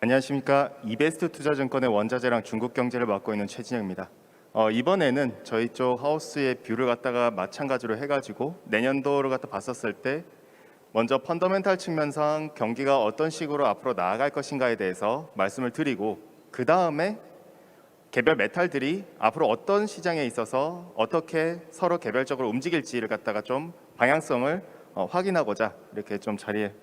안녕하십니까. 이베스트 투자증권의 원자재랑 중국 경제를 맡고 있는 최진영입니다. 이번에는 저희 쪽 하우스의 뷰를 갖다가 마찬가지로 해가지고 내년도를 갖다 봤었을 때 먼저 펀더멘탈 측면상 경기가 어떤 식으로 앞으로 나아갈 것인가에 대해서 말씀을 드리고, 그 다음에 개별 메탈들이 앞으로 어떤 시장에 있어서 어떻게 서로 개별적으로 움직일지를 갖다가 좀 방향성을 확인하고자 이렇게 좀 자리에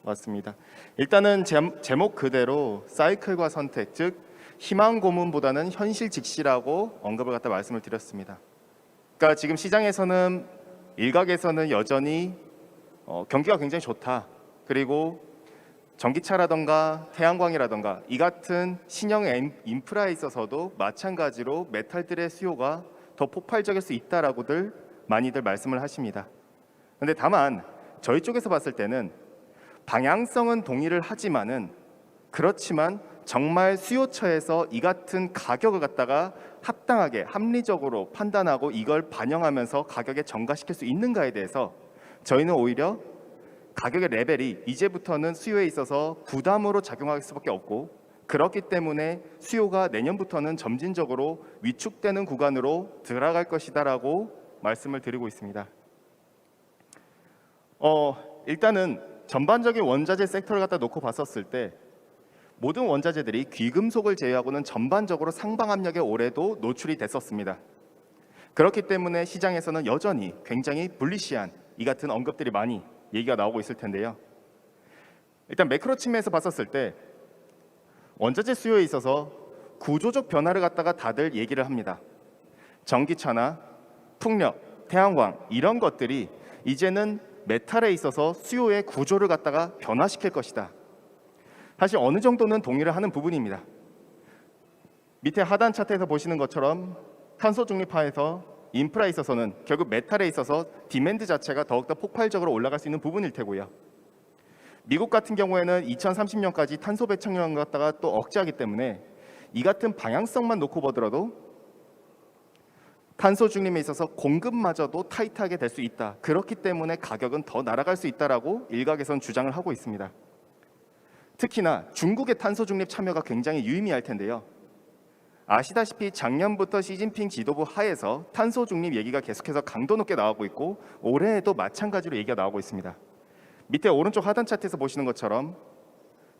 왔습니다. 일단은 제목 그대로 사이클과 선택, 즉 희망 고문보다는 현실 직시라고 언급을 갖다 말씀을 드렸습니다. 그러니까 지금 시장에서는 일각에서는 여전히 경기가 굉장히 좋다. 그리고 전기차라던가 태양광이라던가 이 같은 신형 인프라에 있어서도 마찬가지로 메탈들의 수요가 더 폭발적일 수 있다라고들 많이들 말씀을 하십니다. 그런데 다만 저희 쪽에서 봤을 때는 방향성은 동의를 하지만은, 그렇지만 정말 수요처에서 이 같은 가격을 갖다가 합당하게 합리적으로 판단하고 이걸 반영하면서 가격에 전가시킬 수 있는가에 대해서 저희는 오히려 가격의 레벨이 이제부터는 수요에 있어서 부담으로 작용할 수밖에 없고, 그렇기 때문에 수요가 내년부터는 점진적으로 위축되는 구간으로 들어갈 것이다라고 말씀을 드리고 있습니다. 일단은 전반적인 원자재 섹터를 갖다 놓고 봤었을 때 모든 원자재들이 귀금속을 제외하고는 전반적으로 상방 압력에 올해도 노출이 됐었습니다. 그렇기 때문에 시장에서는 여전히 굉장히 불리시한 이 같은 언급들이 많이 얘기가 나오고 있을 텐데요. 일단 매크로 측면에서 봤었을 때 원자재 수요에 있어서 구조적 변화를 갖다가 다들 얘기를 합니다. 전기차나 풍력, 태양광 이런 것들이 이제는 메탈에 있어서 수요의 구조를 갖다가 변화시킬 것이다. 사실 어느 정도는 동의를 하는 부분입니다. 밑에 하단 차트에서 보시는 것처럼 탄소 중립화에서 인프라에 있어서는 결국 메탈에 있어서 디맨드 자체가 더욱더 폭발적으로 올라갈 수 있는 부분일 테고요. 미국 같은 경우에는 2030년까지 탄소 배출량을 갖다가 또 억제하기 때문에 이 같은 방향성만 놓고 보더라도 탄소 중립에 있어서 공급마저도 타이트하게 될 수 있다. 그렇기 때문에 가격은 더 날아갈 수 있다라고 일각에서는 주장을 하고 있습니다. 특히나 중국의 탄소 중립 참여가 굉장히 유의미할 텐데요. 아시다시피 작년부터 시진핑 지도부 하에서 탄소 중립 얘기가 계속해서 강도 높게 나오고 있고, 올해에도 마찬가지로 얘기가 나오고 있습니다. 밑에 오른쪽 하단 차트에서 보시는 것처럼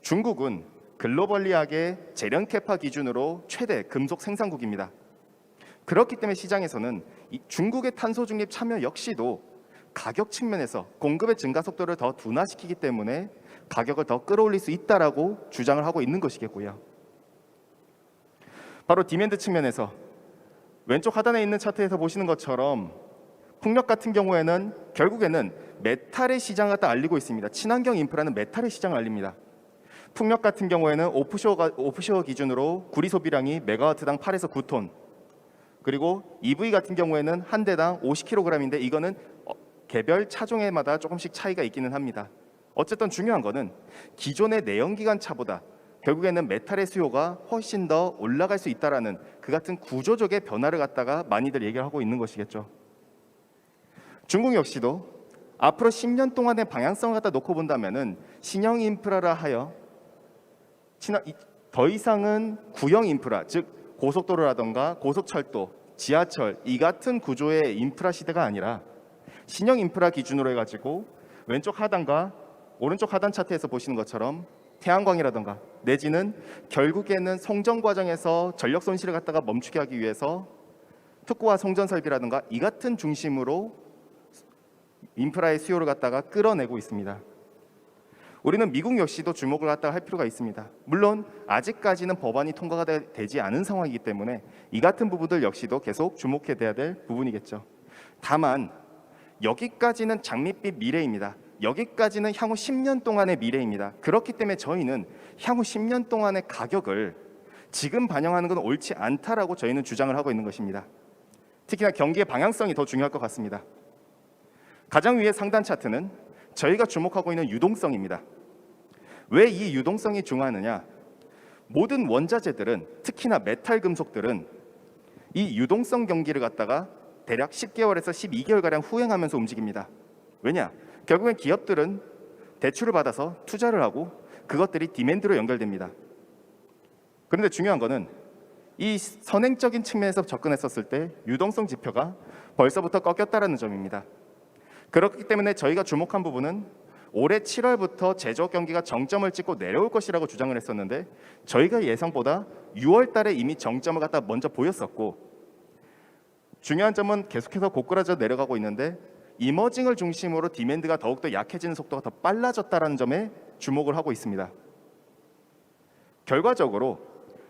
중국은 글로벌리하게 재련 캐파 기준으로 최대 금속 생산국입니다. 그렇기 때문에 시장에서는 이 중국의 탄소 중립 참여 역시도 가격 측면에서 공급의 증가 속도를 더 둔화시키기 때문에 가격을 더 끌어올릴 수 있다라고 주장을 하고 있는 것이겠고요. 바로 디맨드 측면에서 왼쪽 하단에 있는 차트에서 보시는 것처럼 풍력 같은 경우에는 결국에는 메탈의 시장을 갖다 알리고 있습니다. 친환경 인프라는 메탈의 시장을 알립니다. 풍력 같은 경우에는 오프쇼어 기준으로 구리 소비량이 메가와트당 8에서 9톤, 그리고 EV 같은 경우에는 한 대당 50kg인데 이거는 개별 차종에마다 조금씩 차이가 있기는 합니다. 어쨌든 중요한 거는 기존의 내연기관 차보다 결국에는 메탈의 수요가 훨씬 더 올라갈 수 있다라는 그 같은 구조적의 변화를 갖다가 많이들 얘기를 하고 있는 것이겠죠. 중국 역시도 앞으로 10년 동안의 방향성을 갖다 놓고 본다면은 신형 인프라라 하여 더 이상은 구형 인프라, 즉 고속도로라던가 고속철도, 지하철 이 같은 구조의 인프라 시대가 아니라 신형 인프라 기준으로 해가지고 왼쪽 하단과 오른쪽 하단 차트에서 보시는 것처럼 태양광이라던가 내지는 결국에는 송전 과정에서 전력 손실을 갖다가 멈추게 하기 위해서 특고와 송전 설비라던가 이 같은 중심으로 인프라의 수요를 갖다가 끌어내고 있습니다. 우리는 미국 역시도 주목을 갖다가 할 필요가 있습니다. 물론 아직까지는 법안이 통과가 되지 않은 상황이기 때문에 이 같은 부분들 역시도 계속 주목해 돼야 될 부분이겠죠. 다만 여기까지는 장밋빛 미래입니다. 여기까지는 향후 10년 동안의 미래입니다. 그렇기 때문에 저희는 향후 10년 동안의 가격을 지금 반영하는 건 옳지 않다라고 저희는 주장을 하고 있는 것입니다. 특히나 경기의 방향성이 더 중요할 것 같습니다. 가장 위에 상단 차트는 저희가 주목하고 있는 유동성입니다. 왜 이 유동성이 중요하느냐? 모든 원자재들은 특히나 메탈 금속들은 이 유동성 경기를 갖다가 대략 10개월에서 12개월가량 후행하면서 움직입니다. 왜냐? 결국엔 기업들은 대출을 받아서 투자를 하고 그것들이 디맨드로 연결됩니다. 그런데 중요한 거는 이 선행적인 측면에서 접근했었을 때 유동성 지표가 벌써부터 꺾였다는 점입니다. 그렇기 때문에 저희가 주목한 부분은 올해 7월부터 제조업 경기가 정점을 찍고 내려올 것이라고 주장을 했었는데 저희가 예상보다 6월 달에 이미 정점을 갖다 먼저 보였었고, 중요한 점은 계속해서 고꾸라져 내려가고 있는데 이머징을 중심으로 디맨드가 더욱더 약해지는 속도가 더 빨라졌다는 점에 주목을 하고 있습니다. 결과적으로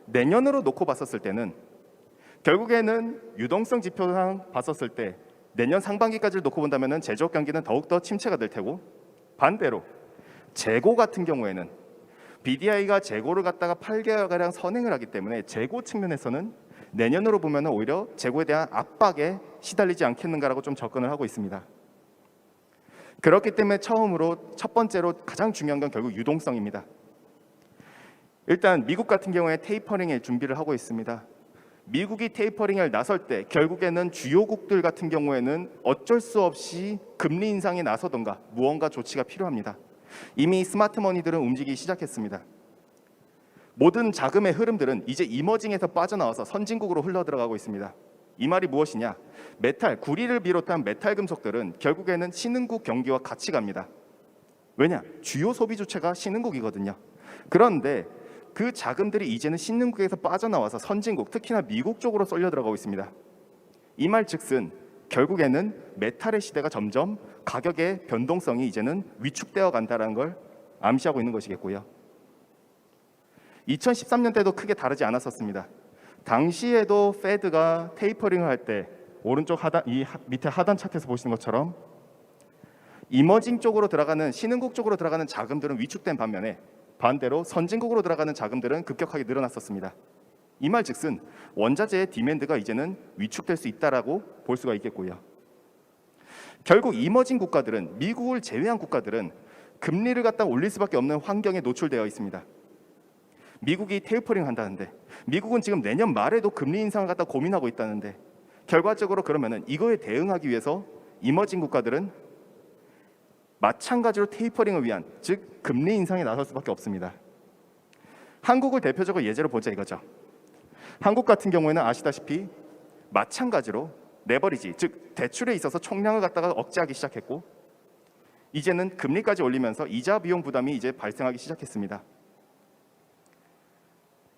내년으로 놓고 봤었을 때는 결국에는 유동성 지표상 봤었을 때 내년 상반기까지를 놓고 본다면 제조업 경기는 더욱더 침체가 될 테고, 반대로 재고 같은 경우에는 BDI가 재고를 갖다가 8개월가량 선행을 하기 때문에 재고 측면에서는 내년으로 보면 오히려 재고에 대한 압박에 시달리지 않겠는가라고 좀 접근을 하고 있습니다. 그렇기 때문에 첫 번째로 가장 중요한 건 결국 유동성입니다. 일단 미국 같은 경우에 테이퍼링의 준비를 하고 있습니다. 미국이 테이퍼링을 나설 때 결국에는 주요국들 같은 경우에는 어쩔 수 없이 금리 인상에 나서던가 무언가 조치가 필요합니다. 이미 스마트머니들은 움직이기 시작했습니다. 모든 자금의 흐름들은 이제 이머징에서 빠져나와서 선진국으로 흘러들어가고 있습니다. 이 말이 무엇이냐? 구리를 비롯한 메탈 금속들은 결국에는 신흥국 경기와 같이 갑니다. 왜냐? 주요 소비 주체가 신흥국이거든요. 그런데 그 자금들이 이제는 신흥국에서 빠져나와서 선진국, 특히나 미국 쪽으로 쏠려 들어가고 있습니다. 이 말즉슨 결국에는 메탈의 시대가 점점 가격의 변동성이 이제는 위축되어 간다는 걸 암시하고 있는 것이겠고요. 2013년 때도 크게 다르지 않았었습니다. 당시에도 페드가 테이퍼링을 할 때 오른쪽 하단, 밑에 하단 차트에서 보시는 것처럼 이머징 쪽으로 들어가는 신흥국 쪽으로 들어가는 자금들은 위축된 반면에 반대로 선진국으로 들어가는 자금들은 급격하게 늘어났었습니다. 이 말즉슨 원자재의 디맨드가 이제는 위축될 수 있다라고 볼 수가 있겠고요. 결국 이머징 국가들은, 미국을 제외한 국가들은 금리를 갖다 올릴 수밖에 없는 환경에 노출되어 있습니다. 미국이 테이퍼링 한다는데, 미국은 지금 내년 말에도 금리 인상을 갖다 고민하고 있다는데, 결과적으로 그러면은 이거에 대응하기 위해서 이머징 국가들은 마찬가지로 테이퍼링을 위한, 즉 금리 인상에 나설 수밖에 없습니다. 한국을 대표적으로 예제로 보자 이거죠. 한국 같은 경우에는 아시다시피 마찬가지로 레버리지, 즉 대출에 있어서 총량을 갖다가 억제하기 시작했고, 이제는 금리까지 올리면서 이자 비용 부담이 이제 발생하기 시작했습니다.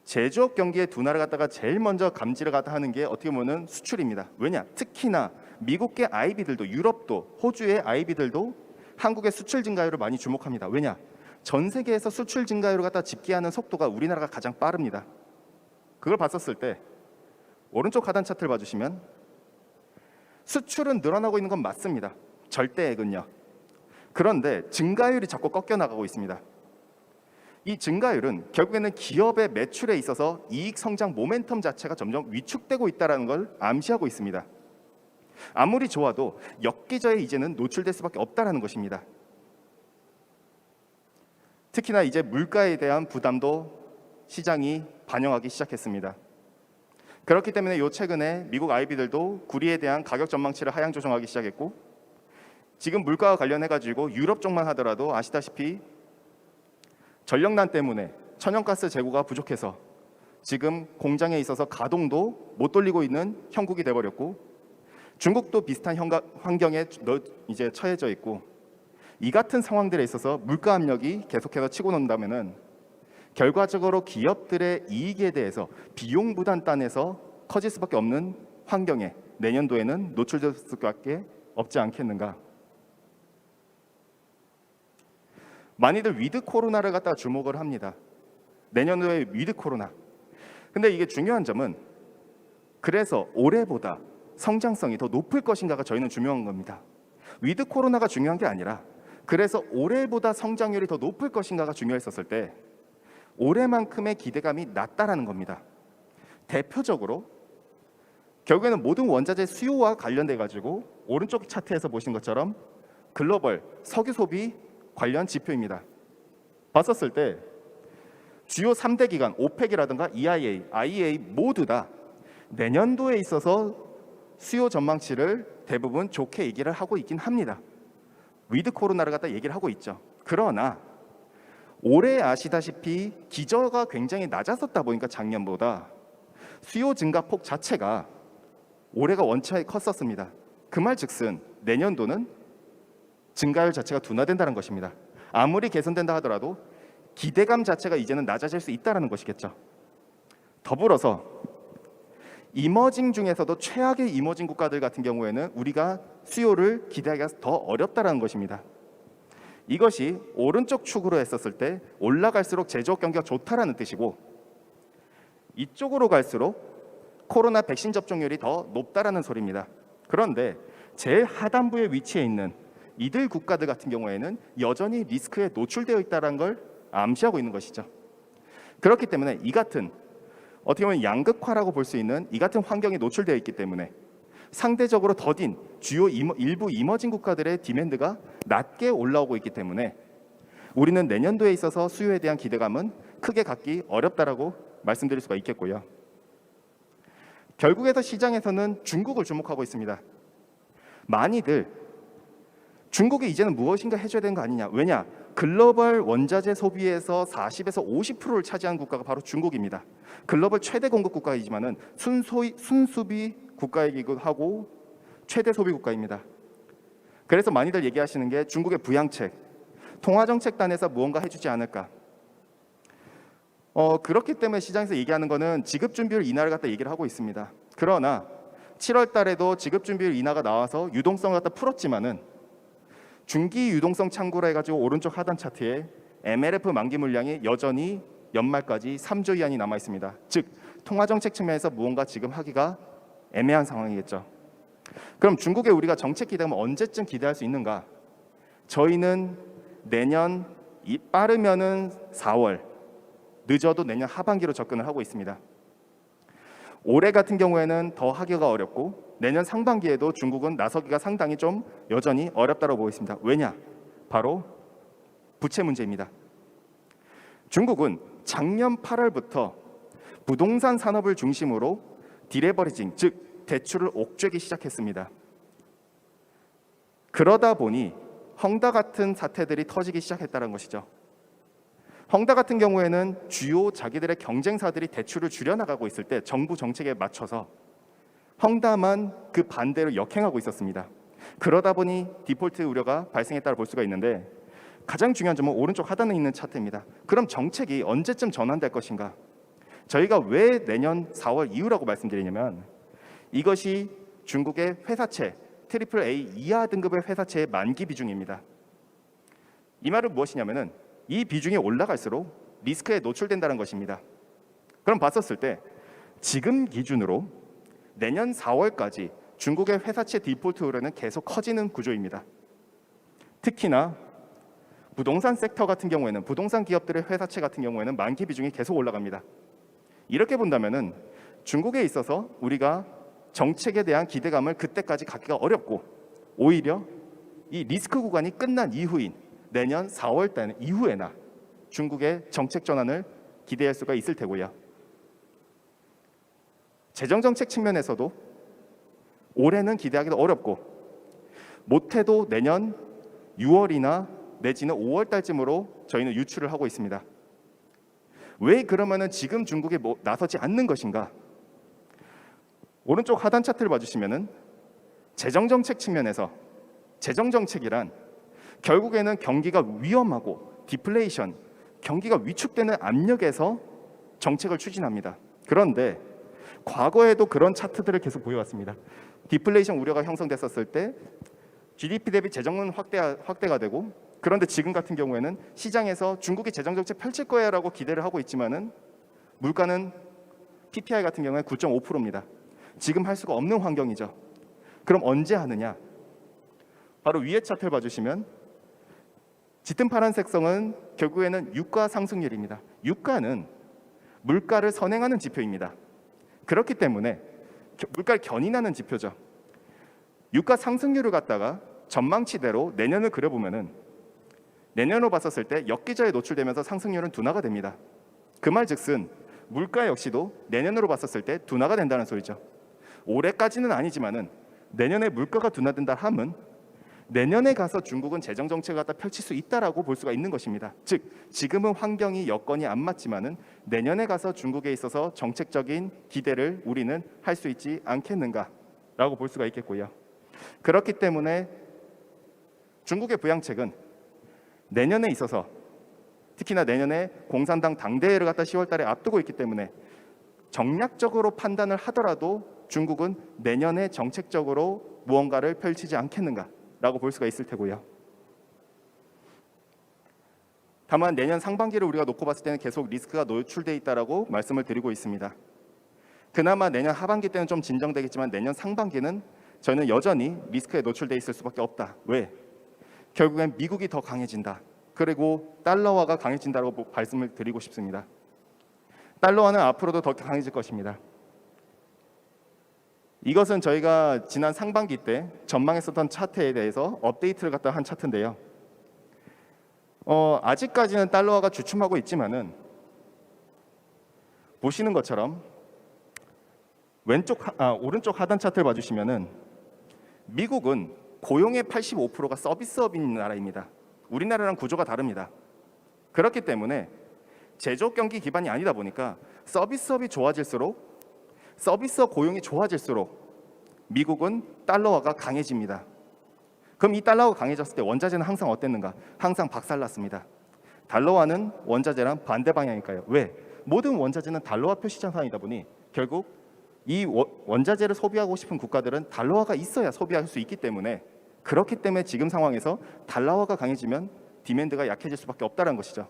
제조업 경기의 둔화를 갖다가 제일 먼저 감지를 갖다 하는 게 어떻게 보면 수출입니다. 왜냐? 특히나 미국계 IB들도, 유럽도, 호주의 IB들도 한국의 수출 증가율을 많이 주목합니다. 왜냐? 전 세계에서 수출 증가율을 갖다 집계하는 속도가 우리나라가 가장 빠릅니다. 그걸 봤었을 때 오른쪽 하단 차트를 봐주시면 수출은 늘어나고 있는 건 맞습니다. 절대액은요. 그런데 증가율이 자꾸 꺾여 나가고 있습니다. 이 증가율은 결국에는 기업의 매출에 있어서 이익 성장 모멘텀 자체가 점점 위축되고 있다는 걸 암시하고 있습니다. 아무리 좋아도 엽기저에 이제는 노출될 수밖에 없다는 것입니다. 특히나 이제 물가에 대한 부담도 시장이 반영하기 시작했습니다. 그렇기 때문에 최근에 미국 IB들도 구리에 대한 가격 전망치를 하향 조정하기 시작했고, 지금 물가와 관련해가지고 유럽 쪽만 하더라도 아시다시피 전력난 때문에 천연가스 재고가 부족해서 지금 공장에 있어서 가동도 못 돌리고 있는 형국이 돼버렸고, 중국도 비슷한 환경에 이제 처해져 있고, 이 같은 상황들에 있어서 물가 압력이 계속해서 치고 논다면은 결과적으로 기업들의 이익에 대해서 비용 부담단에서 커질 수밖에 없는 환경에 내년도에는 노출될 수밖에 없지 않겠는가. 많이들 위드 코로나를 갖다가 주목을 합니다. 내년도에 위드 코로나. 근데 이게 중요한 점은 그래서 올해보다 성장성이 더 높을 것인가가 저희는 중요한 겁니다. 위드 코로나가 중요한 게 아니라 그래서 올해보다 성장률이 더 높을 것인가가 중요했었을 때 올해만큼의 기대감이 낮다라는 겁니다. 대표적으로 결국에는 모든 원자재 수요와 관련돼 가지고 오른쪽 차트에서 보신 것처럼 글로벌 석유 소비 관련 지표입니다. 봤었을 때 주요 3대 기관 오펙이라든가 EIA, IEA 모두 다 내년도에 있어서 수요 전망치를 대부분 좋게 얘기를 하고 있긴 합니다. 위드 코로나를 갖다 얘기를 하고 있죠. 그러나 올해 아시다시피 기저가 굉장히 낮았었다 보니까 작년보다 수요 증가폭 자체가 올해가 원차에 컸었습니다. 그 말즉슨 내년도는 증가율 자체가 둔화된다는 것입니다. 아무리 개선된다 하더라도 기대감 자체가 이제는 낮아질 수 있다는 것이겠죠. 더불어서 이머징 중에서도 최악의 이머징 국가들 같은 경우에는 우리가 수요를 기대하기가 더 어렵다는 것입니다. 이것이 오른쪽 축으로 했었을 때 올라갈수록 제조업 경기가 좋다라는 뜻이고, 이쪽으로 갈수록 코로나 백신 접종률이 더 높다라는 소리입니다. 그런데 제일 하단부에 위치해 있는 이들 국가들 같은 경우에는 여전히 리스크에 노출되어 있다는 걸 암시하고 있는 것이죠. 그렇기 때문에 이 같은 어떻게 보면 양극화라고 볼 수 있는 이 같은 환경에 노출되어 있기 때문에 상대적으로 더딘 주요 일부 이머징 국가들의 디맨드가 낮게 올라오고 있기 때문에 우리는 내년도에 있어서 수요에 대한 기대감은 크게 갖기 어렵다라고 말씀드릴 수가 있겠고요. 결국에서 시장에서는 중국을 주목하고 있습니다. 많이들 중국이 이제는 무엇인가 해줘야 되는 거 아니냐. 왜냐? 글로벌 원자재 소비에서 40에서 50%를 차지한 국가가 바로 중국입니다. 글로벌 최대 공급 국가이지만은 순수비 국가이기도 하고 최대 소비 국가입니다. 그래서 많이들 얘기하시는 게 중국의 부양책, 통화정책단에서 무언가 해주지 않을까. 그렇기 때문에 시장에서 얘기하는 거는 지급준비율 인하를 갖다 얘기를 하고 있습니다. 그러나 7월 달에도 지급준비율 인하가 나와서 유동성을 갖다 풀었지만은 중기 유동성 창구라 해가지고 오른쪽 하단 차트에 MLF 만기 물량이 여전히 연말까지 3조 위안이 남아 있습니다. 즉 통화정책 측면에서 무언가 지금 하기가 애매한 상황이겠죠. 그럼 중국에 우리가 정책 기대감을 언제쯤 기대할 수 있는가? 저희는 내년 빠르면은 4월, 늦어도 내년 하반기로 접근을 하고 있습니다. 올해 같은 경우에는 더 하기가 어렵고 내년 상반기에도 중국은 나서기가 상당히 좀 여전히 어렵다고 보고 있습니다. 왜냐? 바로 부채 문제입니다. 중국은 작년 8월부터 부동산 산업을 중심으로 디레버리징, 즉 대출을 옥죄기 시작했습니다. 그러다 보니 헝다 같은 사태들이 터지기 시작했다는 것이죠. 헝다 같은 경우에는 주요 자기들의 경쟁사들이 대출을 줄여나가고 있을 때 정부 정책에 맞춰서 헝다만 그 반대로 역행하고 있었습니다. 그러다 보니 디폴트 우려가 발생했다고 볼 수가 있는데, 가장 중요한 점은 오른쪽 하단에 있는 차트입니다. 그럼 정책이 언제쯤 전환될 것인가? 저희가 왜 내년 4월 이후라고 말씀드리냐면, 이것이 중국의 회사채 트리플 A 이하 등급의 회사채의 만기 비중입니다. 이 말은 무엇이냐면은 이 비중이 올라갈수록 리스크에 노출된다는 것입니다. 그럼 봤었을 때 지금 기준으로 내년 4월까지 중국의 회사채 디폴트 우려는 계속 커지는 구조입니다. 특히나 부동산 섹터 같은 경우에는 부동산 기업들의 회사채 같은 경우에는 만기 비중이 계속 올라갑니다. 이렇게 본다면은 중국에 있어서 우리가 정책에 대한 기대감을 그때까지 갖기가 어렵고, 오히려 이 리스크 구간이 끝난 이후인 내년 4월 달 이후에나 중국의 정책 전환을 기대할 수가 있을 테고요. 재정 정책 측면에서도 올해는 기대하기도 어렵고, 못해도 내년 6월이나 내지는 5월 달쯤으로 저희는 유출을 하고 있습니다. 왜 그러면은 지금 중국에 나서지 않는 것인가? 오른쪽 하단 차트를 봐주시면은 재정 정책 측면에서 재정 정책이란 결국에는 경기가 위험하고 디플레이션, 경기가 위축되는 압력에서 정책을 추진합니다. 그런데 과거에도 그런 차트들을 계속 보여왔습니다. 디플레이션 우려가 형성됐었을 때 GDP 대비 재정은 확대가 되고, 그런데 지금 같은 경우에는 시장에서 중국이 재정 정책 펼칠 거야라고 기대를 하고 있지만은 물가는 PPI 같은 경우에 9.5%입니다. 지금 할 수가 없는 환경이죠. 그럼 언제 하느냐? 바로 위에 차트를 봐주시면 짙은 파란색 선은 결국에는 유가 상승률입니다. 유가는 물가를 선행하는 지표입니다. 그렇기 때문에 물가를 견인하는 지표죠. 유가 상승률을 갖다가 전망치대로 내년을 그려보면은 내년으로 봤었을 때 역기저에 노출되면서 상승률은 둔화가 됩니다. 그 말즉슨 물가 역시도 내년으로 봤었을 때 둔화가 된다는 소리죠. 올해까지는 아니지만은 내년에 물가가 둔화된다 함은 내년에 가서 중국은 재정 정책을 갖다 펼칠 수 있다라고 볼 수가 있는 것입니다. 즉 지금은 환경이 여건이 안 맞지만은 내년에 가서 중국에 있어서 정책적인 기대를 우리는 할 수 있지 않겠는가라고 볼 수가 있겠고요. 그렇기 때문에 중국의 부양책은 내년에 있어서 특히나 내년에 공산당 당대회를 갖다 10월 달에 앞두고 있기 때문에 정략적으로 판단을 하더라도 중국은 내년에 정책적으로 무언가를 펼치지 않겠는가라고 볼 수가 있을 테고요. 다만 내년 상반기를 우리가 놓고 봤을 때는 계속 리스크가 노출돼 있다라고 말씀을 드리고 있습니다. 그나마 내년 하반기 때는 좀 진정되겠지만 내년 상반기는 저는 여전히 리스크에 노출돼 있을 수밖에 없다. 왜? 결국엔 미국이 더 강해진다. 그리고 달러화가 강해진다고 말씀을 드리고 싶습니다. 달러화는 앞으로도 더 강해질 것입니다. 이것은 저희가 지난 상반기 때 전망했었던 차트에 대해서 업데이트를 갖다 한 차트인데요. 아직까지는 달러화가 주춤하고 있지만은 보시는 것처럼 오른쪽 하단 차트를 봐주시면은 미국은 고용의 85%가 서비스업인 나라입니다. 우리나라랑 구조가 다릅니다. 그렇기 때문에 제조업 경기 기반이 아니다 보니까 서비스업이 좋아질수록 서비스업 고용이 좋아질수록 미국은 달러화가 강해집니다. 그럼 이 달러화가 강해졌을 때 원자재는 항상 어땠는가? 항상 박살났습니다. 달러화는 원자재랑 반대 방향이니까요. 왜? 모든 원자재는 달러화 표시 자산이다 보니 결국 이 원자재를 소비하고 싶은 국가들은 달러화가 있어야 소비할 수 있기 때문에 그렇기 때문에 지금 상황에서 달러화가 강해지면 디맨드가 약해질 수밖에 없다는 것이죠.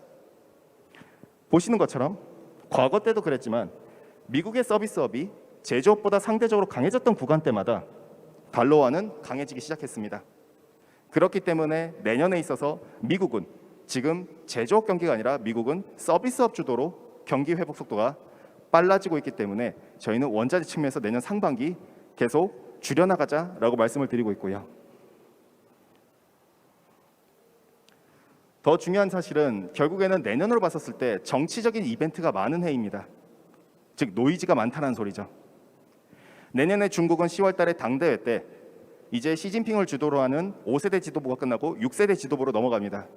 보시는 것처럼 과거 때도 그랬지만 미국의 서비스업이 제조업보다 상대적으로 강해졌던 구간 때마다 달러화는 강해지기 시작했습니다. 그렇기 때문에 내년에 있어서 미국은 지금 제조업 경기가 아니라 미국은 서비스업 주도로 경기 회복 속도가 빨라지고 있기 때문에 저희는 원자재 측면에서 내년 상반기 계속 줄여나가자라고 말씀을 드리고 있고요. 더 중요한 사실은 결국에는 내년으로 봤었을 때 정치적인 이벤트가 많은 해입니다. 즉 노이즈가 많다는 소리죠. 내년에 중국은 10월 달에 당대회 때 이제 시진핑을 주도로 하는 5세대 지도부가 끝나고 6세대 지도부로 넘어갑니다.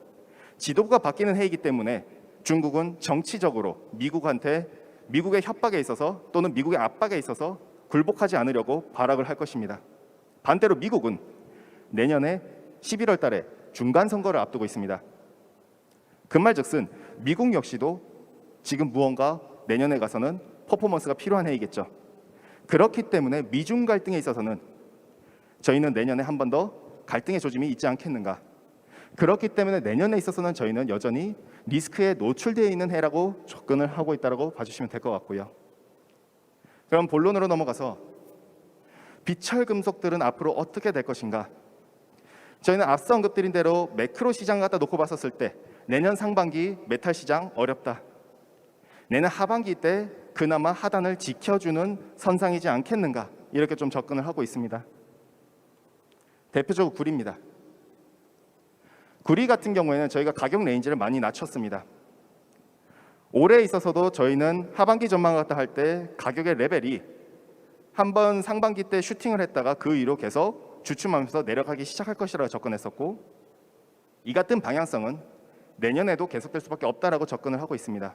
지도부가 바뀌는 해이기 때문에 중국은 정치적으로 미국의 협박에 있어서 또는 미국의 압박에 있어서 굴복하지 않으려고 발악을 할 것입니다. 반대로 미국은 내년에 11월 달에 중간 선거를 앞두고 있습니다. 그 말즉슨 미국 역시도 지금 무언가 내년에 가서는 퍼포먼스가 필요한 해이겠죠. 그렇기 때문에 미중 갈등에 있어서는 저희는 내년에 한 번 더 갈등의 조짐이 있지 않겠는가. 그렇기 때문에 내년에 있어서는 저희는 여전히 리스크에 노출되어 있는 해라고 접근을 하고 있다고 봐주시면 될 것 같고요. 그럼 본론으로 넘어가서 비철 금속들은 앞으로 어떻게 될 것인가. 저희는 앞서 언급드린 대로 매크로 시장 갖다 놓고 봤었을 때 내년 상반기 메탈 시장 어렵다. 내년 하반기 때 그나마 하단을 지켜주는 선상이지 않겠는가. 이렇게 좀 접근을 하고 있습니다. 대표적으로 구리입니다. 구리 같은 경우에는 저희가 가격 레인지를 많이 낮췄습니다. 올해에 있어서도 저희는 하반기 전망을 갖다 할 때 가격의 레벨이 한번 상반기 때 슈팅을 했다가 그 위로 계속 주춤하면서 내려가기 시작할 것이라고 접근했었고 이 같은 방향성은 내년에도 계속될 수밖에 없다라고 접근을 하고 있습니다.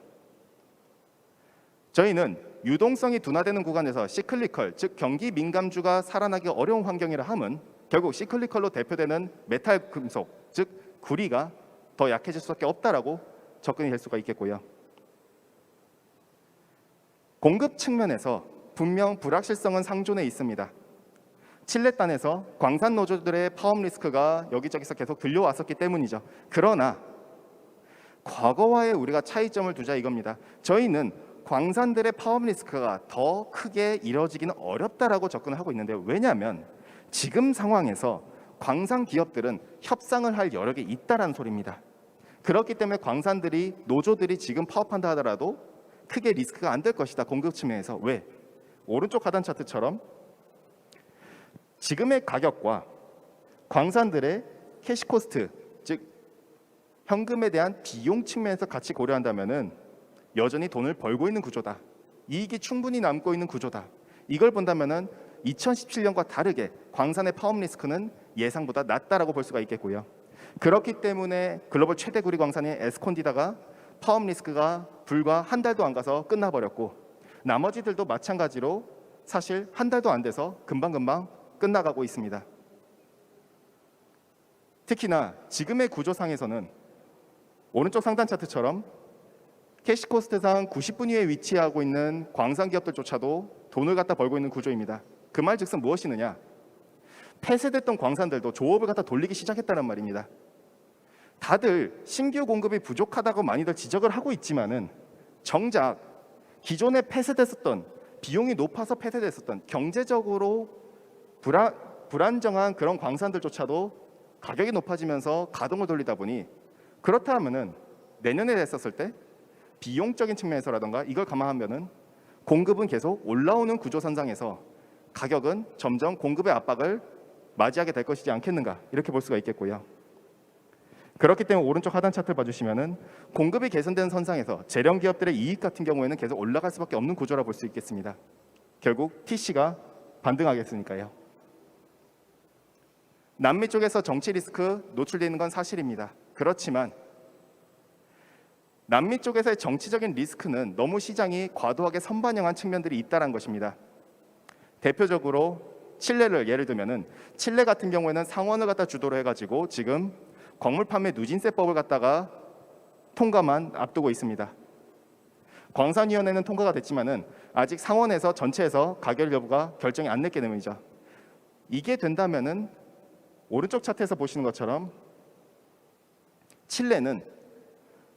저희는 유동성이 둔화되는 구간에서 시클리컬, 즉 경기 민감주가 살아나기 어려운 환경이라 함은 결국 시클리컬로 대표되는 메탈 금속, 즉 구리가 더 약해질 수밖에 없다라고 접근이 될 수가 있겠고요. 공급 측면에서 분명 불확실성은 상존해 있습니다. 칠레단에서 광산 노조들의 파업 리스크가 여기저기서 계속 들려왔었기 때문이죠. 그러나 과거와의 우리가 차이점을 두자 이겁니다. 저희는 광산들의 파업 리스크가 더 크게 이뤄지기는 어렵다라고 접근을 하고 있는데요. 왜냐하면 지금 상황에서 광산 기업들은 협상을 할 여력이 있다라는 소리입니다. 그렇기 때문에 광산들이 노조들이 지금 파업한다 하더라도 크게 리스크가 안 될 것이다. 공급 측면에서. 왜? 오른쪽 하단 차트처럼 지금의 가격과 광산들의 캐시 코스트, 즉 현금에 대한 비용 측면에서 같이 고려한다면은 여전히 돈을 벌고 있는 구조다. 이익이 충분히 남고 있는 구조다. 이걸 본다면은 2017년과 다르게 광산의 파업 리스크는 예상보다 낮다라고 볼 수가 있겠고요. 그렇기 때문에 글로벌 최대 구리 광산인 에스콘디다가 파업 리스크가 불과 한 달도 안 가서 끝나버렸고, 나머지들도 마찬가지로 사실 한 달도 안 돼서 금방금방 끝나가고 있습니다. 특히나 지금의 구조상에서는 오른쪽 상단 차트처럼 캐시코스트상 90분 위에 위치하고 있는 광산 기업들조차도 돈을 갖다 벌고 있는 구조입니다. 그 말즉슨 무엇이느냐? 폐쇄됐던 광산들도 조업을 갖다 돌리기 시작했다는 말입니다. 다들 신규 공급이 부족하다고 많이들 지적을 하고 있지만은 정작 기존에 폐쇄됐었던, 비용이 높아서 폐쇄됐었던, 경제적으로 불안정한 그런 광산들조차도 가격이 높아지면서 가동을 돌리다 보니, 그렇다면은 내년에 됐었을 때 비용적인 측면에서라던가 이걸 감안하면은 공급은 계속 올라오는 구조선상에서 가격은 점점 공급의 압박을 맞이하게 될 것이지 않겠는가, 이렇게 볼 수가 있겠고요. 그렇기 때문에 오른쪽 하단 차트를 봐주시면은 공급이 개선된 선상에서 재련 기업들의 이익 같은 경우에는 계속 올라갈 수밖에 없는 구조라 볼 수 있겠습니다. 결국 TC가 반등하겠으니까요. 남미 쪽에서 정치 리스크 노출되어 있는 건 사실입니다. 그렇지만 남미 쪽에서의 정치적인 리스크는 너무 시장이 과도하게 선반영한 측면들이 있다는 것입니다. 대표적으로 칠레를 예를 들면은 칠레 같은 경우에는 상원을 갖다 주도로 해가지고 지금 광물 판매 누진세법을 갖다가 통과만 앞두고 있습니다. 광산위원회는 통과가 됐지만은 아직 상원에서 전체에서 가결 여부가 결정이 안 냈기 때문이죠. 이게 된다면은 오른쪽 차트에서 보시는 것처럼 칠레는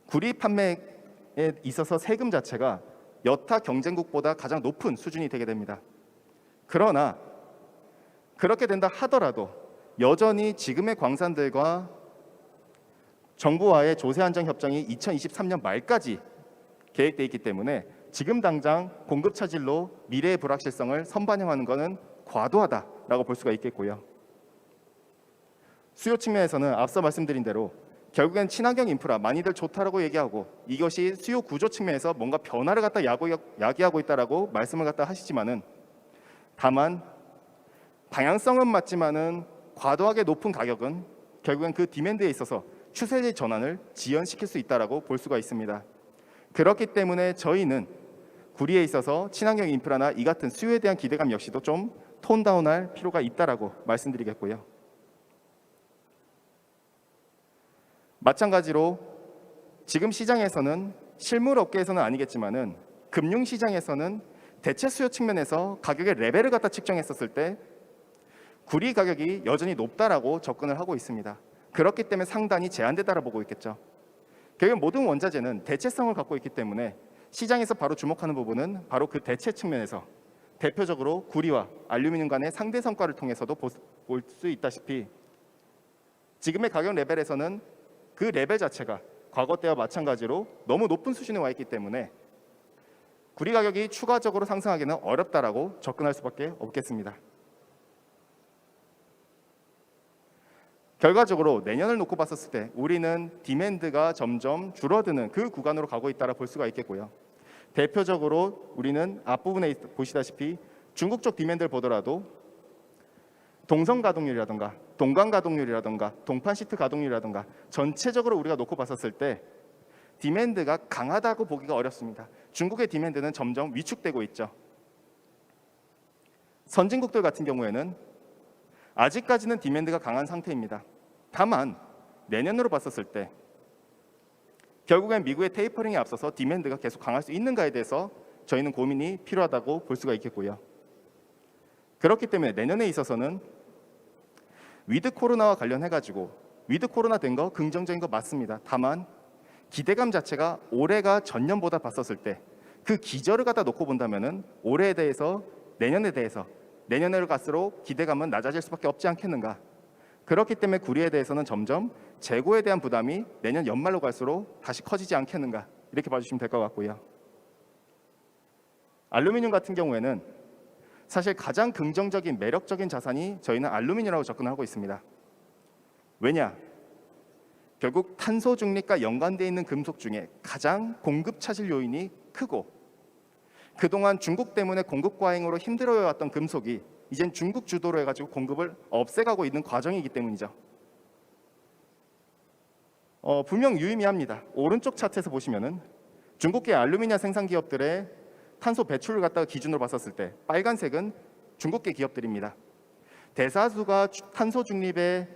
구리 판매에 있어서 세금 자체가 여타 경쟁국보다 가장 높은 수준이 되게 됩니다. 그러나 그렇게 된다 하더라도 여전히 지금의 광산들과 정부와의 조세안정협정이 2023년 말까지 계획되어 있기 때문에 지금 당장 공급 차질로 미래의 불확실성을 선반영하는 것은 과도하다라고 볼 수가 있겠고요. 수요 측면에서는 앞서 말씀드린 대로 결국엔 친환경 인프라 많이들 좋다라고 얘기하고 이것이 수요 구조 측면에서 뭔가 변화를 갖다 야기하고 있다라고 말씀을 갖다 하시지만은, 다만 방향성은 맞지만은 과도하게 높은 가격은 결국엔 그 디맨드에 있어서 추세의 전환을 지연시킬 수 있다라고 볼 수가 있습니다. 그렇기 때문에 저희는 구리에 있어서 친환경 인프라나 이 같은 수요에 대한 기대감 역시도 좀 톤다운할 필요가 있다라고 말씀드리겠고요. 마찬가지로 지금 시장에서는 실물 업계에서는 아니겠지만은 금융 시장에서는 대체 수요 측면에서 가격의 레벨을 갖다 측정했었을 때 구리 가격이 여전히 높다라고 접근을 하고 있습니다. 그렇기 때문에 상단이 제한되다라 보고 있겠죠. 결국 모든 원자재는 대체성을 갖고 있기 때문에 시장에서 바로 주목하는 부분은 바로 그 대체 측면에서 대표적으로 구리와 알루미늄 간의 상대 성과를 통해서도 볼 수 있다시피 지금의 가격 레벨에서는 그 레벨 자체가 과거 때와 마찬가지로 너무 높은 수준에 와 있기 때문에 구리 가격이 추가적으로 상승하기는 어렵다라고 접근할 수밖에 없겠습니다. 결과적으로 내년을 놓고 봤었을 때 우리는 디맨드가 점점 줄어드는 그 구간으로 가고 있다라 볼 수가 있겠고요. 대표적으로 우리는 앞부분에 보시다시피 중국 쪽 디맨드를 보더라도 동선 가동률이라든가 동강 가동률이라든가 동판 시트 가동률이라든가 전체적으로 우리가 놓고 봤었을 때 디맨드가 강하다고 보기가 어렵습니다. 중국의 디맨드는 점점 위축되고 있죠. 선진국들 같은 경우에는 아직까지는 디맨드가 강한 상태입니다. 다만 내년으로 봤었을 때 결국엔 미국의 테이퍼링에 앞서서 디맨드가 계속 강할 수 있는가에 대해서 저희는 고민이 필요하다고 볼 수가 있겠고요. 그렇기 때문에 내년에 있어서는 위드 코로나와 관련해가지고 위드 코로나 된 거 긍정적인 거 맞습니다. 다만 기대감 자체가 올해가 전년보다 봤었을 때 그 기저를 갖다 놓고 본다면은 올해에 대해서 내년으로 갈수록 기대감은 낮아질 수밖에 없지 않겠는가. 그렇기 때문에 구리에 대해서는 점점 재고에 대한 부담이 내년 연말로 갈수록 다시 커지지 않겠는가, 이렇게 봐주시면 될 것 같고요. 알루미늄 같은 경우에는 사실 가장 긍정적인 매력적인 자산이 저희는 알루미늄이라고 접근하고 있습니다. 왜냐? 결국 탄소 중립과 연관되어 있는 금속 중에 가장 공급 차질 요인이 크고 그동안 중국 때문에 공급 과잉으로 힘들어해왔던 금속이 이젠 중국 주도로 해가지고 공급을 없애가고 있는 과정이기 때문이죠. 분명 유의미합니다. 오른쪽 차트에서 보시면은 중국계 알루미늄 생산 기업들의 탄소 배출을 갖다가 기준으로 봤었을 때 빨간색은 중국계 기업들입니다. 대다수가 탄소 중립의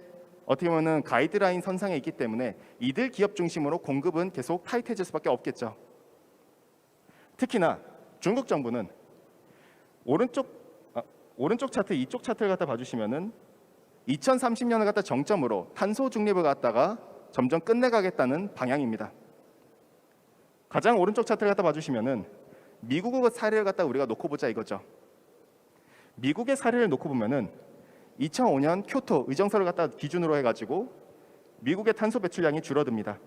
어떻게 보면 가이드라인 선상에 있기 때문에 이들 기업 중심으로 공급은 계속 타이트해질 수밖에 없겠죠. 특히나 중국 정부는 오른쪽 차트 이쪽 차트를 갖다 봐주시면은 2030년을 갖다 정점으로 탄소 중립을 갖다가 점점 끝내가겠다는 방향입니다. 가장 오른쪽 차트를 갖다 봐주시면은 미국의 사례를 갖다 우리가 놓고 보자 이거죠. 미국의 사례를 놓고 보면은 2005년 교토 의정서를 갖다 기준으로 해가지고 미국의 탄소 배출량이 줄어듭니다.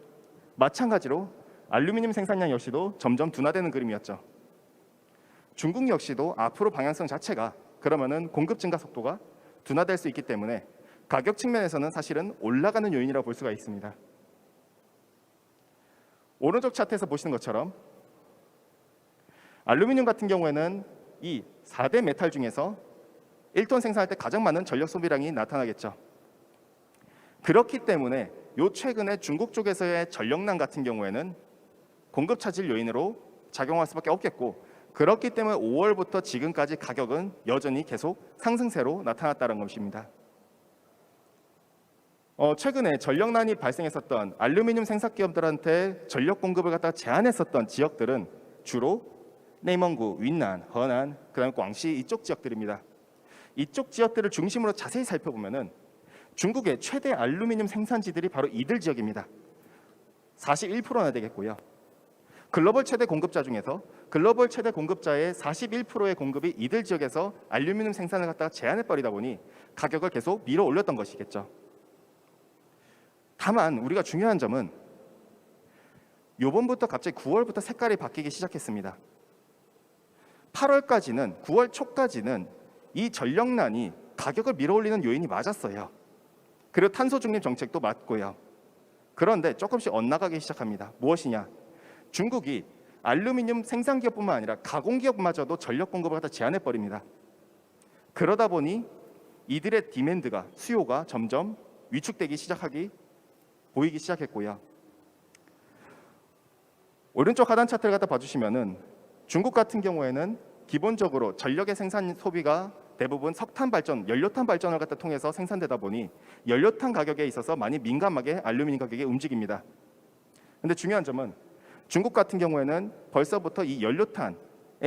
마찬가지로 알루미늄 생산량 역시도 점점 둔화되는 그림이었죠. 중국 역시도 앞으로 방향성 자체가 그러면은 공급 증가 속도가 둔화될 수 있기 때문에 가격 측면에서는 사실은 올라가는 요인이라고 볼 수가 있습니다. 오른쪽 차트에서 보시는 것처럼 알루미늄 같은 경우에는 이 4대 메탈 중에서 1톤 생산할 때 가장 많은 전력 소비량이 나타나겠죠. 그렇기 때문에 요 최근에 중국 쪽에서의 전력난 같은 경우에는 공급 차질 요인으로 작용할 수밖에 없겠고, 그렇기 때문에 5월부터 지금까지 가격은 여전히 계속 상승세로 나타났다는 것입니다. 최근에 전력난이 발생했었던 알루미늄 생산 기업들한테 전력 공급을 갖다가 제한했었던 지역들은 주로 내멍구, 윈난, 허난, 그다음에 광시 이쪽 지역들입니다. 이쪽 지역들을 중심으로 자세히 살펴보면은 중국의 최대 알루미늄 생산지들이 바로 이들 지역입니다. 41%나 되겠고요. 글로벌 최대 공급자 중에서 글로벌 최대 공급자의 41%의 공급이 이들 지역에서 알루미늄 생산을 갖다가 제한해 버리다 보니 가격을 계속 밀어 올렸던 것이겠죠. 다만 우리가 중요한 점은 요번부터 갑자기 9월부터 색깔이 바뀌기 시작했습니다. 8월까지는 9월 초까지는 이 전력난이 가격을 밀어올리는 요인이 맞았어요. 그리고 탄소 중립 정책도 맞고요. 그런데 조금씩 엇나가기 시작합니다. 무엇이냐? 중국이 알루미늄 생산 기업뿐만 아니라 가공 기업마저도 전력 공급을 갖다 제한해 버립니다. 그러다 보니 이들의 디맨드가 수요가 점점 위축되기 보이기 시작했고요. 오른쪽 하단 차트를 갖다 봐주시면은 중국 같은 경우에는 기본적으로 전력의 생산 소비가 대부분 석탄 발전, 연료탄 발전을 갖다 통해서 생산되다 보니 연료탄 가격에 있어서 많이 민감하게 알루미늄 가격이 움직입니다. 그런데 중요한 점은 중국 같은 경우에는 벌써부터 이 연료탄에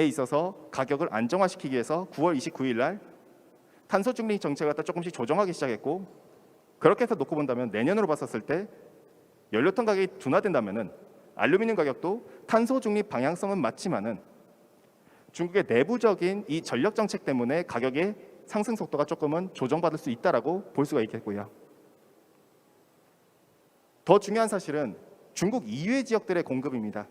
있어서 가격을 안정화시키기 위해서 9월 29일 날 탄소 중립 정책을 갖다 조금씩 조정하기 시작했고, 그렇게 해서 놓고 본다면 내년으로 봤었을 때 연료탄 가격이 둔화된다면은 알루미늄 가격도 탄소 중립 방향성은 맞지만은 중국의 내부적인 이 전력 정책 때문에 가격의 상승 속도가 조금은 조정받을 수 있다라고 볼 수가 있겠고요. 더 중요한 사실은 중국 이외 지역들의 공급입니다.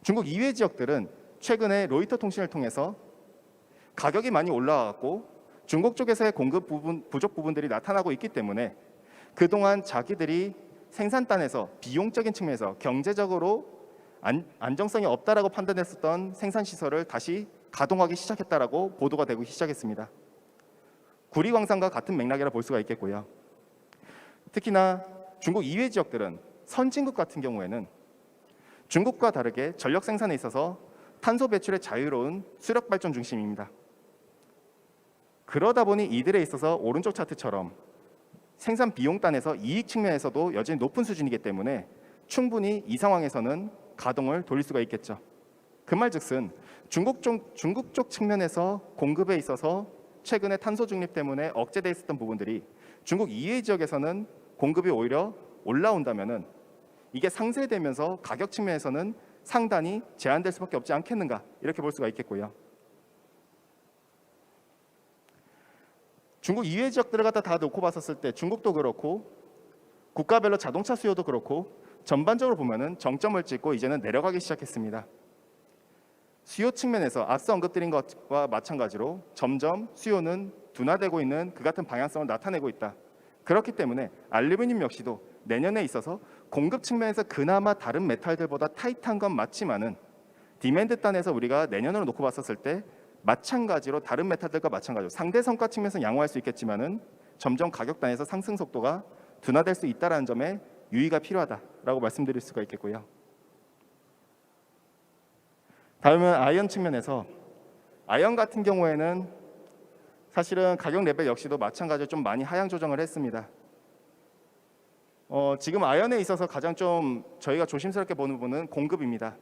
중국 이외 지역들은 최근에 로이터 통신을 통해서 가격이 많이 올라왔고 중국 쪽에서의 공급 부족 부분들이 나타나고 있기 때문에 그동안 자기들이 생산단에서 비용적인 측면에서 경제적으로 안정성이 없다라고 판단했었던 생산 시설을 다시 가동하기 시작했다라고 보도가 되고 시작했습니다. 구리광산과 같은 맥락이라 볼 수가 있겠고요. 특히나 중국 이외 지역들은 선진국 같은 경우에는 중국과 다르게 전력 생산에 있어서 탄소 배출의 자유로운 수력 발전 중심입니다. 그러다 보니 이들에 있어서 오른쪽 차트처럼 생산 비용단에서 이익 측면에서도 여전히 높은 수준이기 때문에 충분히 이 상황에서는 가동을 돌릴 수가 있겠죠. 그 말즉슨 중국 쪽 측면에서 공급에 있어서 최근에 탄소 중립 때문에 억제돼 있었던 부분들이 중국 이외 지역에서는 공급이 오히려 올라온다면은 이게 상쇄되면서 가격 측면에서는 상단이 제한될 수밖에 없지 않겠는가, 이렇게 볼 수가 있겠고요. 중국 이외 지역들을 갖다 다 놓고 봤었을 때 중국도 그렇고 국가별로 자동차 수요도 그렇고 전반적으로 보면은 정점을 찍고 이제는 내려가기 시작했습니다. 수요 측면에서 앞서 언급드린 것과 마찬가지로 점점 수요는 둔화되고 있는 그 같은 방향성을 나타내고 있다. 그렇기 때문에 알루미늄 역시도 내년에 있어서 공급 측면에서 그나마 다른 메탈들보다 타이트한 건 맞지만은 디맨드 단에서 우리가 내년으로 놓고 봤었을 때 마찬가지로 다른 메탈들과 마찬가지로 상대 성과 측면에서 양호할 수 있겠지만은 점점 가격 단에서 상승 속도가 둔화될 수 있다는 점에 유의가 필요하다라고 말씀드릴 수가 있겠고요. 다음은 아이언 측면에서 아이언 같은 경우에는 사실은 가격 레벨 역시도 마찬가지로 좀 많이 하향 조정을 했습니다. 지금 아이언에 있어서 가장 좀 저희가 조심스럽게 보는 부분은 공급입니다.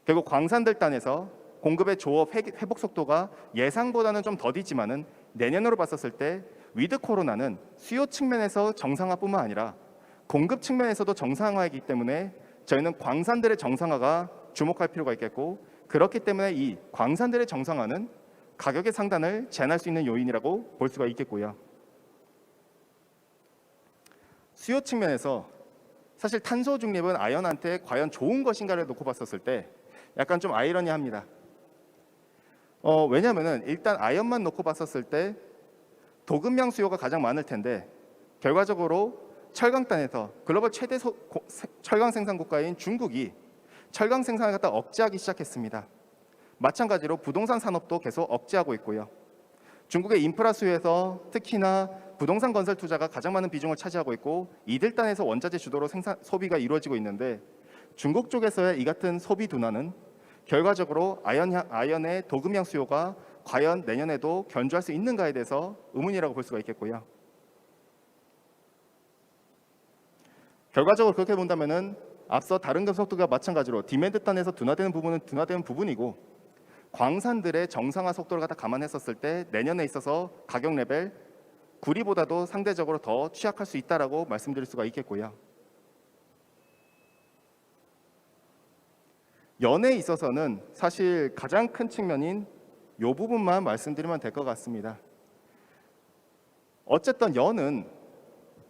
결국 광산들 단에서 공급의 조업 회복 속도가 예상보다는 좀 더디지만은 내년으로 봤었을 때 위드 코로나는 수요 측면에서 정상화뿐만 아니라 공급 측면에서도 정상화이기 때문에 저희는 광산들의 정상화가 주목할 필요가 있겠고, 그렇기 때문에 이 광산들의 정상화는 가격의 상단을 제한할 수 있는 요인이라고 볼 수가 있겠고요. 수요 측면에서 사실 탄소 중립은 아이언한테 과연 좋은 것인가를 놓고 봤었을 때 약간 좀 아이러니합니다. 왜냐하면은 일단 아이언만 놓고 봤었을 때 도금량 수요가 가장 많을 텐데 결과적으로 철강단에서 글로벌 최대 철강 생산 국가인 중국이 철강 생산을 갖다 억제하기 시작했습니다. 마찬가지로 부동산 산업도 계속 억제하고 있고요. 중국의 인프라 수요에서 특히나 부동산 건설 투자가 가장 많은 비중을 차지하고 있고, 이들 단에서 원자재 주도로 소비가 이루어지고 있는데 중국 쪽에서의 이 같은 소비 둔화는 결과적으로 아이언의 도금량 수요가 과연 내년에도 견주할 수 있는가에 대해서 의문이라고 볼 수가 있겠고요. 결과적으로 그렇게 본다면은 앞서 다른 금속들과 마찬가지로 디맨드 단에서 둔화되는 부분은 둔화되는 부분이고, 광산들의 정상화 속도를 갖다 감안했었을 때 내년에 있어서 가격 레벨 구리보다도 상대적으로 더 취약할 수 있다라고 말씀드릴 수가 있겠고요. 연에 있어서는 사실 가장 큰 측면인 이 부분만 말씀드리면 될 것 같습니다. 어쨌든 연은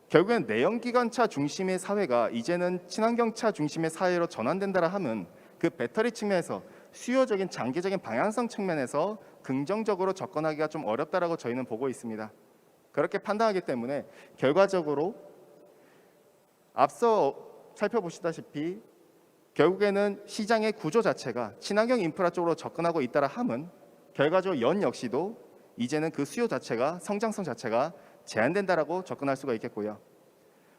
결국엔 내연기관차 중심의 사회가 이제는 친환경차 중심의 사회로 전환된다라 하면 그 배터리 측면에서 수요적인 장기적인 방향성 측면에서 긍정적으로 접근하기가 좀 어렵다라고 저희는 보고 있습니다. 그렇게 판단하기 때문에 결과적으로 앞서 살펴보시다시피 결국에는 시장의 구조 자체가 친환경 인프라 쪽으로 접근하고 있다라 함은 결과적으로 연 역시도 이제는 그 수요 자체가 성장성 자체가 제한된다라고 접근할 수가 있겠고요.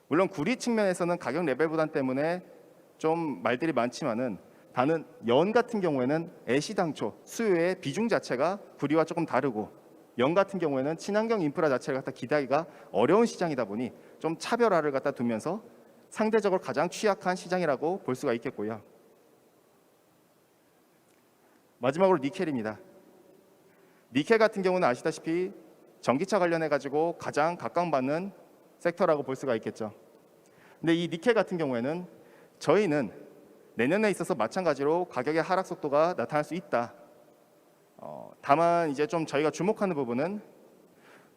물론 구리 측면에서는 가격 레벨 부담 때문에 좀 말들이 많지만은 다른 연 같은 경우에는 애시당초 수요의 비중 자체가 구리와 조금 다르고, 연 같은 경우에는 친환경 인프라 자체를 갖다 기대하기가 어려운 시장이다 보니 좀 차별화를 갖다 두면서 상대적으로 가장 취약한 시장이라고 볼 수가 있겠고요. 마지막으로 니켈입니다. 니켈 같은 경우는 아시다시피 전기차 관련해 가지고 가장 각광받는 섹터라고 볼 수가 있겠죠. 근데 이 니켈 같은 경우에는 저희는 내년에 있어서 마찬가지로 가격의 하락 속도가 나타날 수 있다. 다만 이제 좀 저희가 주목하는 부분은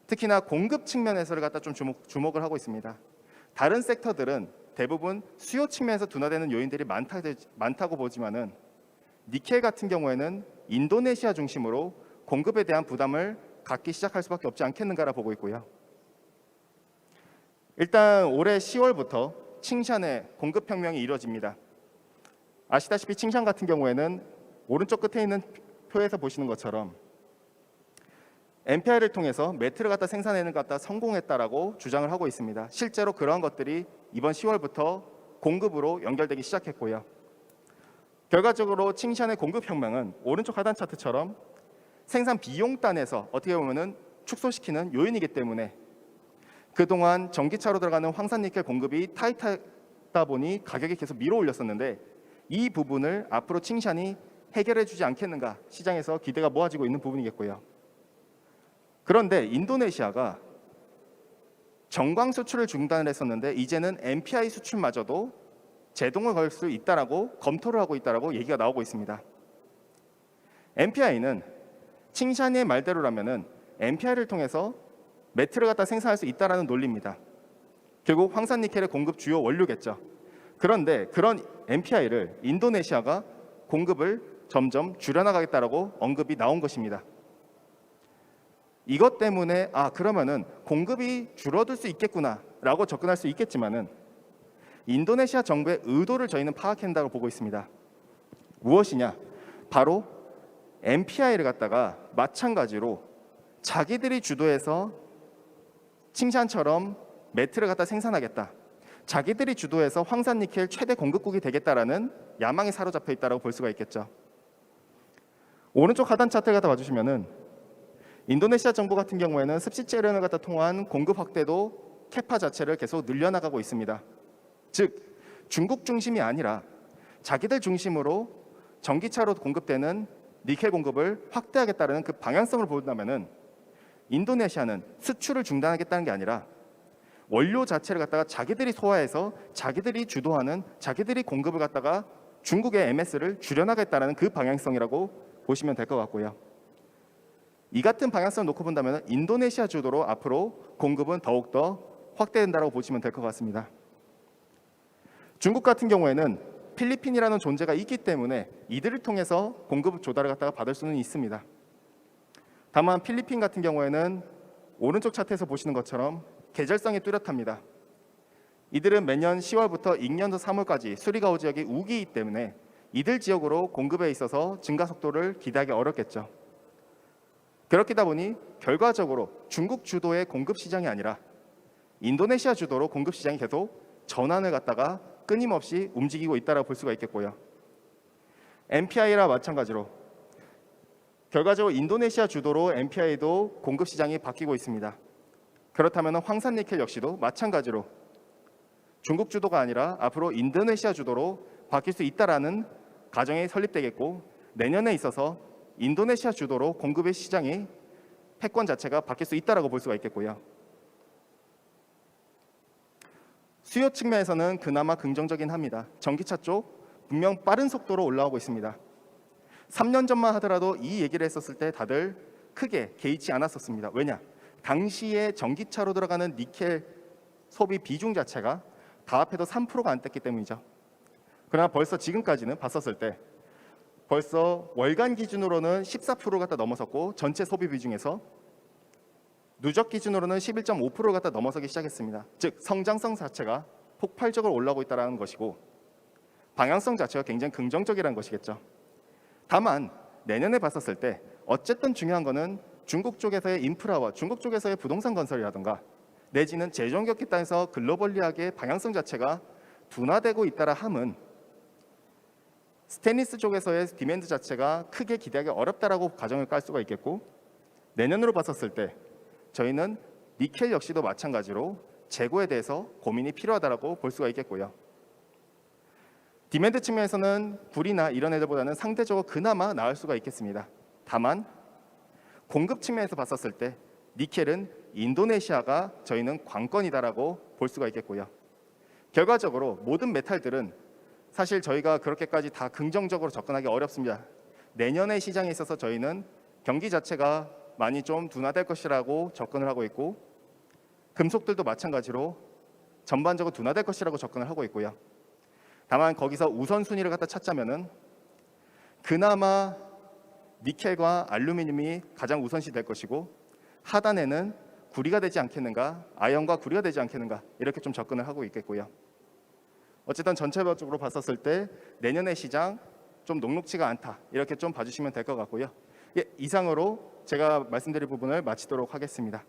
특히나 공급 측면에서를 갖다 좀 주목을 하고 있습니다. 다른 섹터들은 대부분 수요 측면에서 둔화되는 요인들이 많다고 보지만은 니켈 같은 경우에는 인도네시아 중심으로 공급에 대한 부담을 갖기 시작할 수밖에 없지 않겠는가라 보고 있고요. 일단 올해 10월부터 칭샨의 공급 혁명이 이루어집니다. 아시다시피 칭샨 같은 경우에는 오른쪽 끝에 있는 표에서 보시는 것처럼 MPI를 통해서 매트를 갖다 생산하는 것 갖다 성공했다라고 주장을 하고 있습니다. 실제로 그러한 것들이 이번 10월부터 공급으로 연결되기 시작했고요. 결과적으로 칭샨의 공급 혁명은 오른쪽 하단 차트처럼 생산 비용 단에서 어떻게 보면은 축소시키는 요인이기 때문에 그동안 전기차로 들어가는 황산니켈 공급이 타이트하다 보니 가격이 계속 밀어 올렸었는데, 이 부분을 앞으로 칭샨이 해결해 주지 않겠는가 시장에서 기대가 모아지고 있는 부분이겠고요. 그런데 인도네시아가 정광 수출을 중단을 했었는데 이제는 MPI 수출마저도 제동을 걸 수 있다라고 검토를 하고 있다라고 얘기가 나오고 있습니다. MPI는 칭샨의 말대로라면은 MPI를 통해서 매트를 갖다 생산할 수 있다라는 논리입니다. 결국 황산니켈의 공급 주요 원료겠죠. 그런데 그런 MPI를 인도네시아가 공급을 점점 줄여나가겠다라고 언급이 나온 것입니다. 이것 때문에 그러면은 공급이 줄어들 수 있겠구나라고 접근할 수 있겠지만은 인도네시아 정부의 의도를 저희는 파악한다고 보고 있습니다. 무엇이냐? 바로 MPI를 갖다가 마찬가지로 자기들이 주도해서 칭찬처럼 매트를 갖다 생산하겠다. 자기들이 주도해서 황산니켈 최대 공급국이 되겠다라는 야망에 사로잡혀 있다고 볼 수가 있겠죠. 오른쪽 하단 차트를 갖다 봐주시면은 인도네시아 정부 같은 경우에는 습식재련을 갖다 통한 공급 확대도 캐파 자체를 계속 늘려나가고 있습니다. 즉 중국 중심이 아니라 자기들 중심으로 전기차로 공급되는 니켈 공급을 확대하겠다는 그 방향성을 본다면은 인도네시아는 수출을 중단하겠다는 게 아니라 원료 자체를 갖다가 자기들이 소화해서 자기들이 주도하는 자기들이 공급을 갖다가 중국의 MS를 줄여나가겠다는 그 방향성이라고 보시면 될 것 같고요. 이 같은 방향성을 놓고 본다면 인도네시아 주도로 앞으로 공급은 더욱더 확대된다고 보시면 될 것 같습니다. 중국 같은 경우에는 필리핀이라는 존재가 있기 때문에 이들을 통해서 공급 조달을 갖다가 받을 수는 있습니다. 다만 필리핀 같은 경우에는 오른쪽 차트에서 보시는 것처럼 계절성이 뚜렷합니다. 이들은 매년 10월부터 익년도 3월까지 수리가오 지역이 우기이기 때문에 이들 지역으로 공급에 있어서 증가 속도를 기대하기 어렵겠죠. 그렇다 보니 결과적으로 중국 주도의 공급 시장이 아니라 인도네시아 주도로 공급 시장이 계속 전환을 갖다가 끊임없이 움직이고 있다고 볼 수가 있겠고요. MPI와 마찬가지로 결과적으로 인도네시아 주도로 MPI도 공급 시장이 바뀌고 있습니다. 그렇다면 황산니켈 역시도 마찬가지로 중국 주도가 아니라 앞으로 인도네시아 주도로 바뀔 수 있다라는 가정이 설립되겠고 내년에 있어서 인도네시아 주도로 공급의 시장이 패권 자체가 바뀔 수 있다라고 볼 수가 있겠고요. 수요 측면에서는 그나마 긍정적인 합니다. 전기차 쪽 분명 빠른 속도로 올라오고 있습니다. 3년 전만 하더라도 이 얘기를 했었을 때 다들 크게 개의치 않았었습니다. 왜냐? 당시에 전기차로 들어가는 니켈 소비 비중 자체가 다 합해도 3%가 안 됐기 때문이죠. 그러나 벌써 지금까지는 봤었을 때 벌써 월간 기준으로는 14%를 갖다 넘어섰고 전체 소비 비중에서 누적 기준으로는 11.5%를 갖다 넘어서기 시작했습니다. 즉 성장성 자체가 폭발적으로 올라오고 있다는 것이고 방향성 자체가 굉장히 긍정적이라는 것이겠죠. 다만 내년에 봤었을 때 어쨌든 중요한 거는 중국 쪽에서의 인프라와 중국 쪽에서의 부동산 건설이라든가 내지는 제조업계 땅에서 글로벌리하게 방향성 자체가 둔화되고 있다라 함은 스테인리스 쪽에서의 디맨드 자체가 크게 기대하기 어렵다라고 가정을 깔 수가 있겠고 내년으로 봤었을 때 저희는 니켈 역시도 마찬가지로 재고에 대해서 고민이 필요하다라고 볼 수가 있겠고요. 디맨드 측면에서는 구리나 이런 애들보다는 상대적으로 그나마 나을 수가 있겠습니다. 다만 공급 측면에서 봤었을 때 니켈은 인도네시아가 저희는 관건이다라고 볼 수가 있겠고요. 결과적으로 모든 메탈들은 사실 저희가 그렇게까지 다 긍정적으로 접근하기 어렵습니다. 내년의 시장에 있어서 저희는 경기 자체가 많이 좀 둔화될 것이라고 접근을 하고 있고 금속들도 마찬가지로 전반적으로 둔화될 것이라고 접근을 하고 있고요. 다만 거기서 우선순위를 갖다 찾자면은 그나마 니켈과 알루미늄이 가장 우선시 될 것이고 하단에는 구리가 되지 않겠는가, 아연과 구리가 되지 않겠는가 이렇게 좀 접근을 하고 있겠고요. 어쨌든 전체적으로 봤었을 때 내년의 시장 좀 녹록지가 않다 이렇게 좀 봐주시면 될 것 같고요. 예, 이상으로 제가 말씀드릴 부분을 마치도록 하겠습니다.